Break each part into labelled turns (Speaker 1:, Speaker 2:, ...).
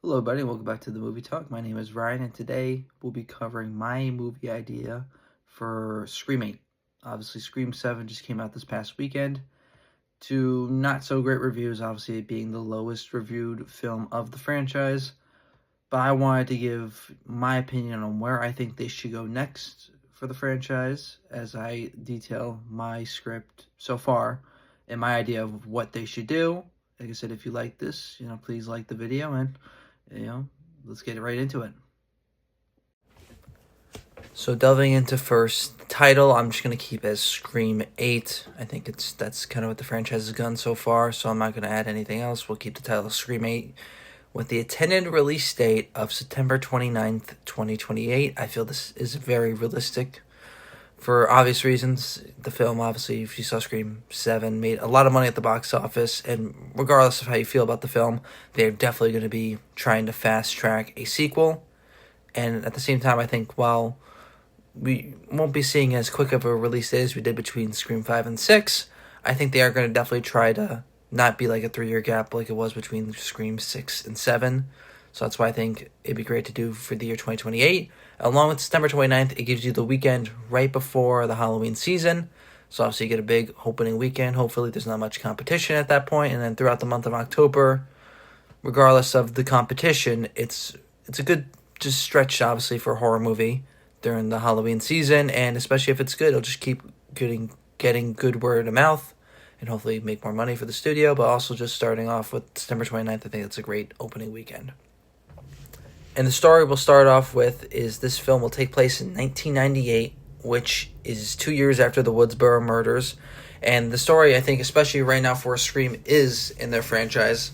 Speaker 1: Hello, everybody. Welcome back to the Movie Talk. My name is Ryan, and today we'll be covering my movie idea for Scream 8. Obviously, Scream 7 just came out this past weekend to not so great reviews, obviously, it being the lowest reviewed film of the franchise. But I wanted to give my opinion on where I think they should go next for the franchise as I detail my script so far and my idea of what they should do. Like I said, if you like this, please like the video and let's get right into it. So delving into first title, I'm just gonna keep as Scream 8. I think that's kind of what the franchise has done so far, so I'm not gonna add anything else. We'll keep the title Scream 8 with the intended release date of September 29th, 2028. I feel this is very realistic for obvious reasons. The film, obviously, if you saw Scream 7, made a lot of money at the box office, and regardless of how you feel about the film, they're definitely going to be trying to fast-track a sequel. And at the same time, I think while we won't be seeing as quick of a release as we did between Scream 5 and 6, I think they are going to definitely try to not be like a 3-year gap like it was between Scream 6 and 7. So that's why I think it'd be great to do for the year 2028. Along with September 29th, it gives you the weekend right before the Halloween season. So obviously you get a big opening weekend. Hopefully there's not much competition at that point. And then throughout the month of October, regardless of the competition, it's a good just stretch, obviously, for a horror movie during the Halloween season. And especially if it's good, it'll just keep getting good word of mouth and hopefully make more money for the studio. But also just starting off with September 29th, I think that's a great opening weekend. And the story we'll start off with is this film will take place in 1998, which is 2 years after the Woodsboro murders. And the story, I think, especially right now for Scream, is in their franchise.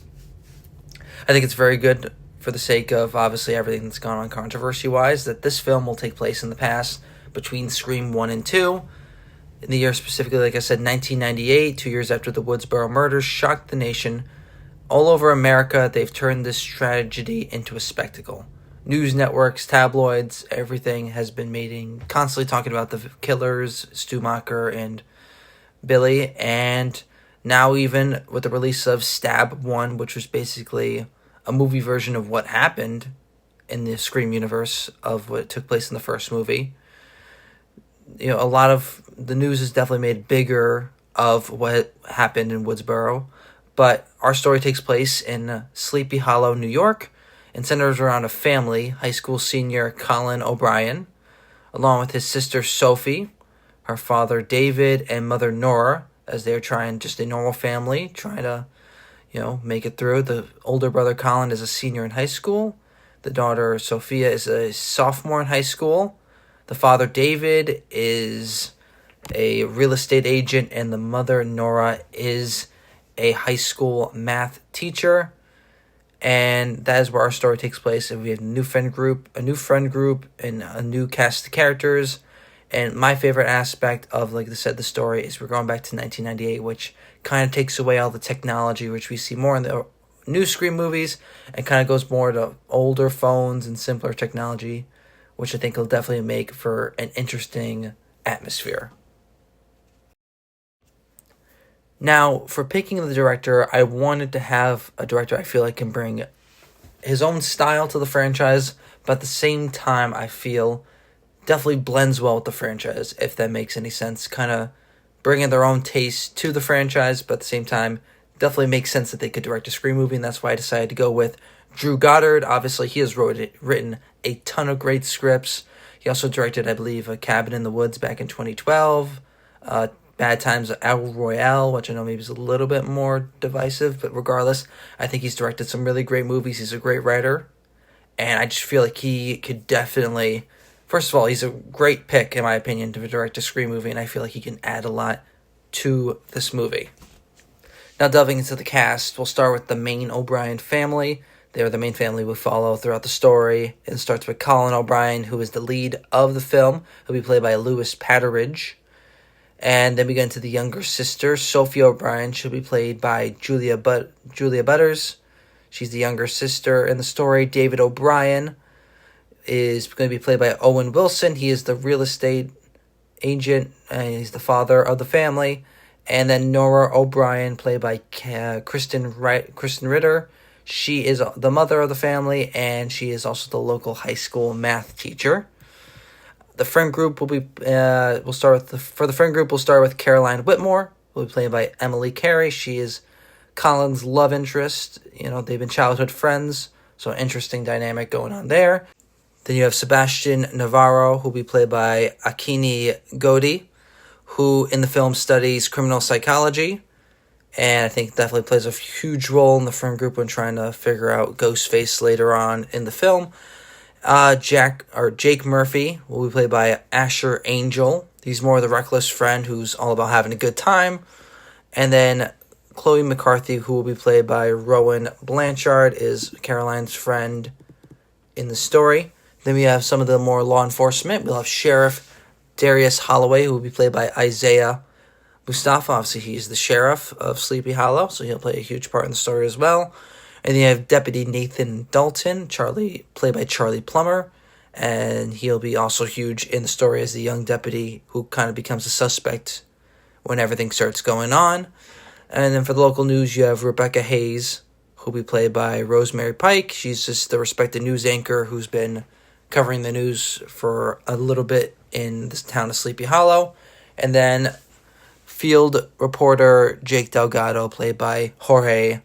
Speaker 1: I think it's very good for the sake of, obviously, everything that's gone on controversy-wise, that this film will take place in the past between Scream 1 and 2. In the year specifically, like I said, 1998, 2 years after the Woodsboro murders shocked the nation. All over America, they've turned this tragedy into a spectacle. News networks, tabloids, everything has been constantly talking about the killers, Stumacher and Billy, and now even with the release of Stab 1, which was basically a movie version of what happened in the Scream universe of what took place in the first movie. A lot of the news is definitely made bigger of what happened in Woodsboro. But our story takes place in Sleepy Hollow, New York, and centers around a family, high school senior Colin O'Brien, along with his sister Sophie, her father David, and mother Nora, as they're trying, just a normal family, trying to, make it through. The older brother Colin is a senior in high school. The daughter Sophia is a sophomore in high school. The father David is a real estate agent, and the mother Nora is a high school math teacher, and that is where our story takes place. And we have a new friend group, and a new cast of characters. And my favorite aspect of, like I said, the story is we're going back to 1998, which kind of takes away all the technology, which we see more in the new Scream movies, and kind of goes more to older phones and simpler technology, which I think will definitely make for an interesting atmosphere. Now, for picking the director, I wanted to have a director I feel like can bring his own style to the franchise, but at the same time, I feel definitely blends well with the franchise, if that makes any sense. Kind of bringing their own taste to the franchise, but at the same time, definitely makes sense that they could direct a Scream movie, and that's why I decided to go with Drew Goddard. Obviously, he has written a ton of great scripts. He also directed, I believe, A Cabin in the Woods back in 2012, Bad Times at El Royale, which I know maybe is a little bit more divisive, but regardless, I think he's directed some really great movies. He's a great writer, and I just feel like he could definitely, first of all, he's a great pick, in my opinion, to direct a Scream movie, and I feel like he can add a lot to this movie. Now, delving into the cast, we'll start with the main O'Brien family. They're the main family we follow throughout the story. It starts with Colin O'Brien, who is the lead of the film. He'll be played by Lewis Partridge. And then we get into the younger sister, Sophie O'Brien. She'll be played by Julia Butters. She's the younger sister in the story. David O'Brien is going to be played by Owen Wilson. He is the real estate agent, and he's the father of the family. And then Nora O'Brien, played by Krysten Ritter. She is the mother of the family, and she is also the local high school math teacher. The friend group will be we'll start with for the friend group. We'll start with Caroline Whitmore, who will be played by Emily Carey. She is Colin's love interest. They've been childhood friends, so interesting dynamic going on there. Then you have Sebastian Navarro, who will be played by Akini Godoy, who in the film studies criminal psychology, and I think definitely plays a huge role in the friend group when trying to figure out Ghostface later on in the film. Jake Murphy will be played by Asher Angel. He's more of the reckless friend who's all about having a good time. And then Chloe McCarthy, who will be played by Rowan Blanchard, is Caroline's friend in the story. Then we have some of the more law enforcement. We'll have Sheriff Darius Holloway, who will be played by Isaiah Mustafa. Obviously, he's the sheriff of Sleepy Hollow, so he'll play a huge part in the story as well. And then you have Deputy Nathan Dalton, played by Charlie Plummer, and he'll be also huge in the story as the young deputy who kind of becomes a suspect when everything starts going on. And then for the local news, you have Rebecca Hayes, who'll be played by Rosemary Pike. She's just the respected news anchor who's been covering the news for a little bit in this town of Sleepy Hollow. And then field reporter Jake Delgado, played by Jorge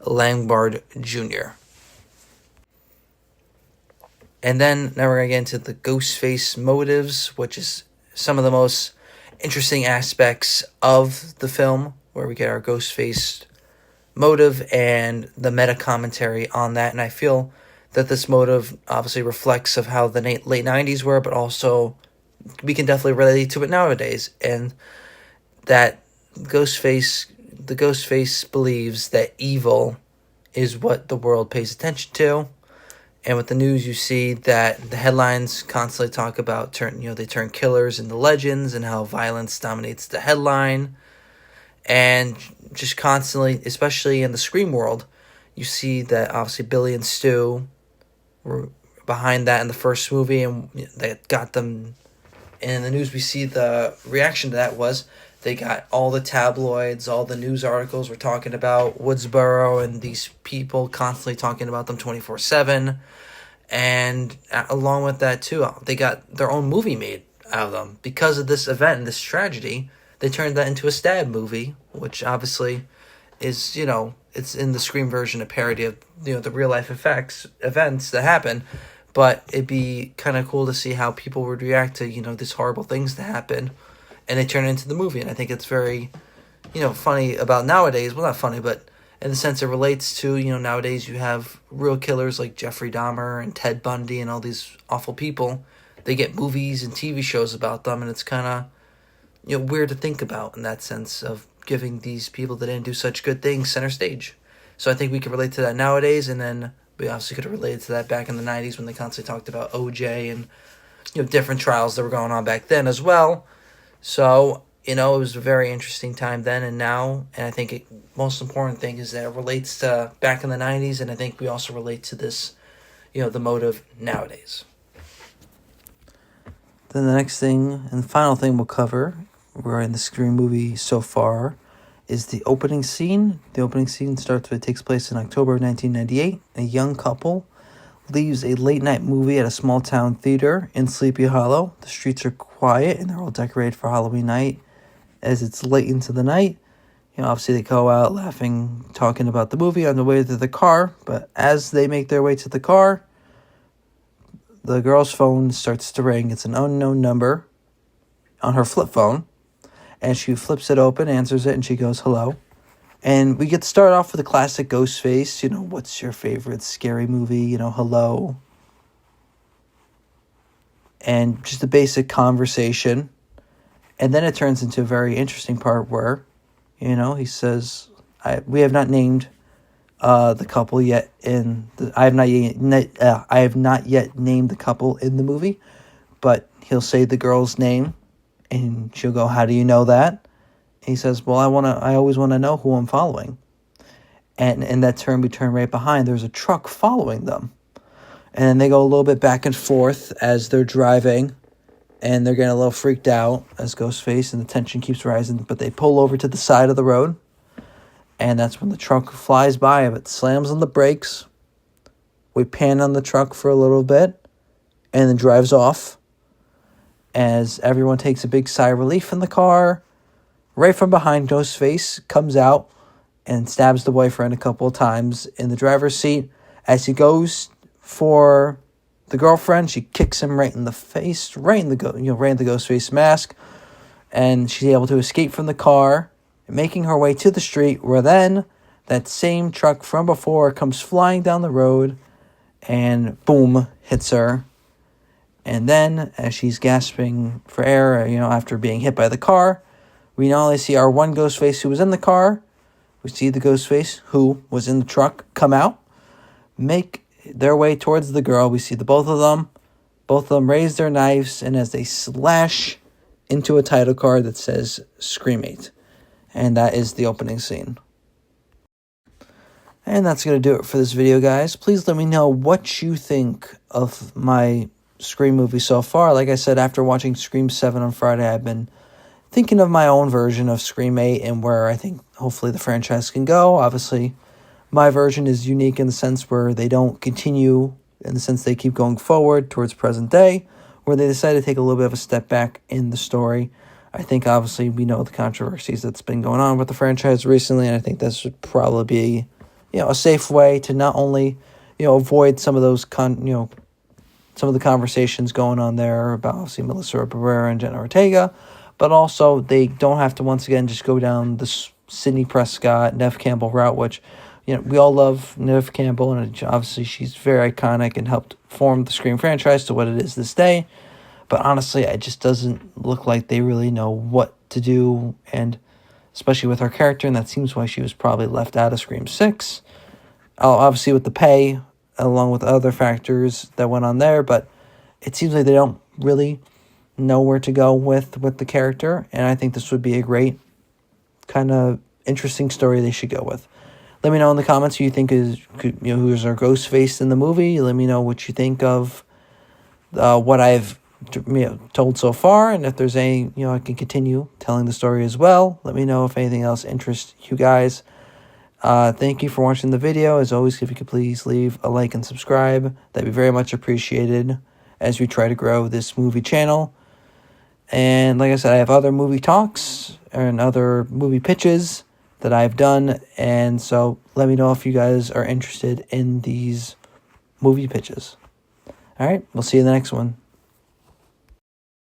Speaker 1: Langbard Jr. And then now we're going to get into the Ghostface motives, which is some of the most interesting aspects of the film, where we get our Ghostface motive and the meta commentary on that. And I feel that this motive obviously reflects of how the late 90s were, but also we can definitely relate to it nowadays. And that the Ghostface believes that evil is what the world pays attention to. And with the news, you see that the headlines constantly talk about they turn killers into legends and how violence dominates the headline. And just constantly, especially in the Scream world, you see that obviously Billy and Stu were behind that in the first movie, and that got them. And in the news, we see the reaction to that was they got all the tabloids, all the news articles were talking about Woodsboro and these people constantly talking about them 24/7. And along with that, too, they got their own movie made out of them. Because of this event and this tragedy, they turned that into a stab movie, which obviously is, it's in the Scream version a parody of, the real-life events that happen. But it'd be kind of cool to see how people would react to, these horrible things that happen. And they turn it into the movie. And I think it's very, funny about nowadays. Well, not funny, but in the sense it relates to, nowadays you have real killers like Jeffrey Dahmer and Ted Bundy and all these awful people. They get movies and TV shows about them. And it's kind of, weird to think about in that sense of giving these people that didn't do such good things center stage. So I think we can relate to that nowadays. And then we obviously could have related to that back in the 90s when they constantly talked about OJ and, different trials that were going on back then as well. So, it was a very interesting time then and now. And I think the most important thing is that it relates to back in the 90s. And I think we also relate to this, the motive nowadays. Then the next thing and the final thing we'll cover, we're in the Scream movie so far, is the opening scene. The opening scene takes place in October of 1998. A young couple leaves a late-night movie at a small-town theater in Sleepy Hollow. The streets are quiet, and they're all decorated for Halloween night. As it's late into the night, obviously they go out laughing, talking about the movie on the way to the car. But as they make their way to the car, the girl's phone starts to ring. It's an unknown number on her flip phone. And she flips it open, answers it, and she goes, hello. And we get to start off with a classic Ghostface. What's your favorite scary movie? Hello. And just a basic conversation. And then it turns into a very interesting part where, he says, we have not named the couple yet I have not yet named the couple in the movie, but he'll say the girl's name, and she'll go, how do you know that? He says, well, I always want to know who I'm following. And in that turn, we turn right behind. There's a truck following them. And then they go a little bit back and forth as they're driving. And they're getting a little freaked out as Ghostface, and the tension keeps rising. But they pull over to the side of the road. And that's when the truck flies by, but slams on the brakes. We pan on the truck for a little bit, and then drives off. As everyone takes a big sigh of relief in the car. Right from behind, Ghostface comes out and stabs the boyfriend a couple of times in the driver's seat. As he goes for the girlfriend, she kicks him right in the face, right in the Ghostface mask, and she's able to escape from the car, making her way to the street, where then that same truck from before comes flying down the road and boom, hits her. And then, as she's gasping for air, after being hit by the car, we not only see our one Ghostface who was in the car, we see the Ghostface who was in the truck come out, make their way towards the girl. We see the both of them raise their knives, and as they slash into a title card that says Scream 8. And that is the opening scene. And that's going to do it for this video, guys. Please let me know what you think of my Scream movie so far. Like I said, after watching Scream 7 on Friday, I've been thinking of my own version of Scream 8 and where I think hopefully the franchise can go. Obviously, my version is unique in the sense where they don't continue, in the sense they keep going forward towards present day, where they decide to take a little bit of a step back in the story. I think obviously we know the controversies that's been going on with the franchise recently, and I think this would probably be, a safe way to not only, avoid some of those some of the conversations going on there about obviously Melissa Barrera and Jenna Ortega, but also they don't have to once again just go down the Sidney Prescott, Neve Campbell route, which, we all love Neve Campbell, and obviously she's very iconic and helped form the Scream franchise to what it is this day. But honestly, it just doesn't look like they really know what to do, and especially with her character, and that seems why she was probably left out of Scream 6. Obviously with the pay, along with other factors that went on there, but it seems like they don't really know where to go with the character, and I think this would be a great kind of interesting story they should go with. Let me know in the comments who you think who's our Ghostface in the movie. Let me know what you think of what I've told so far, and if there's any, I can continue telling the story as well. Let me know if anything else interests you guys. Thank you for watching the video. As always, if you could please leave a like and subscribe, that'd be very much appreciated as we try to grow this movie channel. And like I said, I have other movie talks and other movie pitches that I've done, and so let me know if you guys are interested in these movie pitches. All right, we'll see you in the next one.